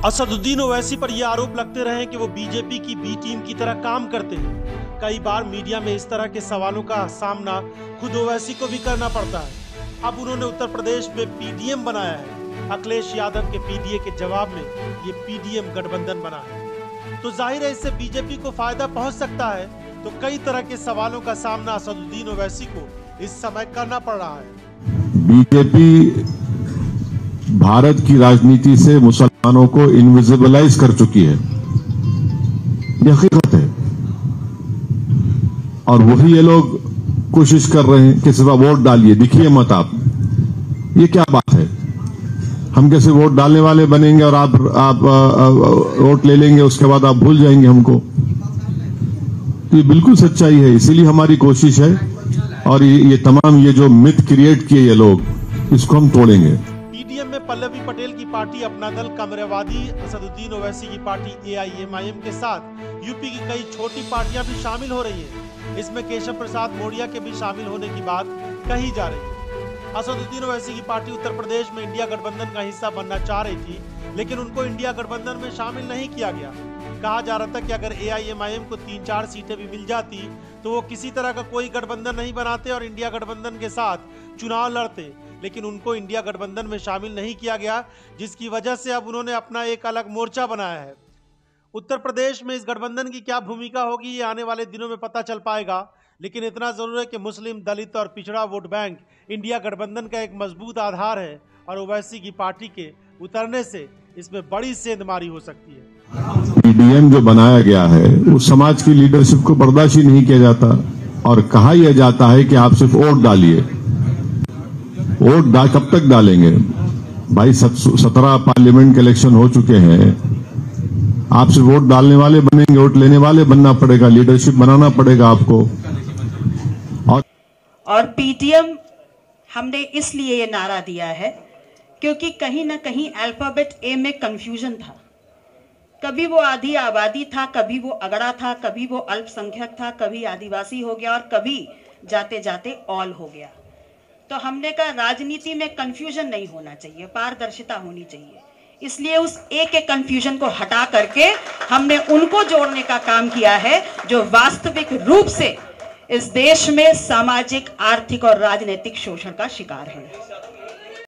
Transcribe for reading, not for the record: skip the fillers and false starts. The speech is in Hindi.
असदुद्दीन ओवैसी पर यह आरोप लगते रहे कि वो बीजेपी की बी टीम की तरह काम करते हैं। कई बार मीडिया में इस तरह के सवालों का सामना खुद ओवैसी को भी करना पड़ता है। अब उन्होंने उत्तर प्रदेश में पीडीएम बनाया है। अखिलेश यादव के पीडीए के जवाब में ये पीडीएम गठबंधन बना है, तो जाहिर है इससे बीजेपी को फायदा पहुंच सकता है। तो कई तरह के सवालों का सामना असदुद्दीन ओवैसी को इस समय करना पड़ रहा है। बीजेपी भारत की राजनीति से मुसलमानों को इनविजिबलाइज कर चुकी है, यह हकीकत है। और वही ये लोग कोशिश कर रहे हैं कि सिर्फ वोट डालिए, दिखिए मत आप। ये क्या बात है? हम कैसे वोट डालने वाले बनेंगे और आप वोट ले लेंगे, उसके बाद आप भूल जाएंगे हमको? तो ये बिल्कुल सच्चाई है। इसीलिए हमारी कोशिश है, और ये तमाम ये जो मिथ क्रिएट किए ये लोग, इसको हम तोड़ेंगे। पीडीएम में पल्लवी पटेल की पार्टी अपना दल, कमरेवादी असदुद्दीन ओवैसी की पार्टी एआईएमआईएम के साथ यूपी की कई छोटी पार्टियां भी शामिल हो रही हैं। इसमें केशव प्रसाद मौर्य के भी शामिल होने की बात कही जा रही है। असदुद्दीन ओवैसी की पार्टी उत्तर प्रदेश में इंडिया गठबंधन का हिस्सा बनना चाह रही थी, लेकिन उनको इंडिया गठबंधन में शामिल नहीं किया गया। कहा जा रहा था कि अगर एआईएमआईएम को 3-4 सीटें भी मिल जाती तो वो किसी तरह का कोई गठबंधन नहीं बनाते और इंडिया गठबंधन के साथ चुनाव लड़ते, लेकिन उनको इंडिया गठबंधन में शामिल नहीं किया गया, जिसकी वजह से अब उन्होंने अपना एक अलग मोर्चा बनाया है। उत्तर प्रदेश में इस गठबंधन की क्या भूमिका होगी ये आने वाले दिनों में पता चल पाएगा, लेकिन इतना जरूर है कि मुस्लिम, दलित और पिछड़ा वोट बैंक इंडिया गठबंधन का एक मजबूत आधार है और ओवैसी की पार्टी के उतरने से इसमें बड़ी सेंधमारी हो सकती है। पीडीएम जो बनाया गया है उस समाज की लीडरशिप को बर्दाश्त ही नहीं किया जाता, और कहा यह जाता है कि आप सिर्फ वोट डालिए। वोट कब तक डालेंगे भाई? 17 पार्लियामेंट के इलेक्शन हो चुके हैं। आप सिर्फ वोट डालने वाले बनेंगे? वोट लेने वाले बनना पड़ेगा, लीडरशिप बनाना पड़ेगा आपको। और पीडीएम हमने इसलिए ये नारा दिया है क्योंकि कहीं ना कहीं अल्फाबेट ए में कंफ्यूजन था। कभी वो आधी आबादी था, कभी वो अगड़ा था, कभी वो अल्पसंख्यक था, कभी आदिवासी हो गया और कभी जाते जाते ऑल हो गया। तो हमने कहा राजनीति में कंफ्यूजन नहीं होना चाहिए, पारदर्शिता होनी चाहिए। इसलिए उस एक एक कंफ्यूजन को हटा करके हमने उनको जोड़ने का काम किया है जो वास्तविक रूप से इस देश में सामाजिक, आर्थिक और राजनीतिक शोषण का शिकार है।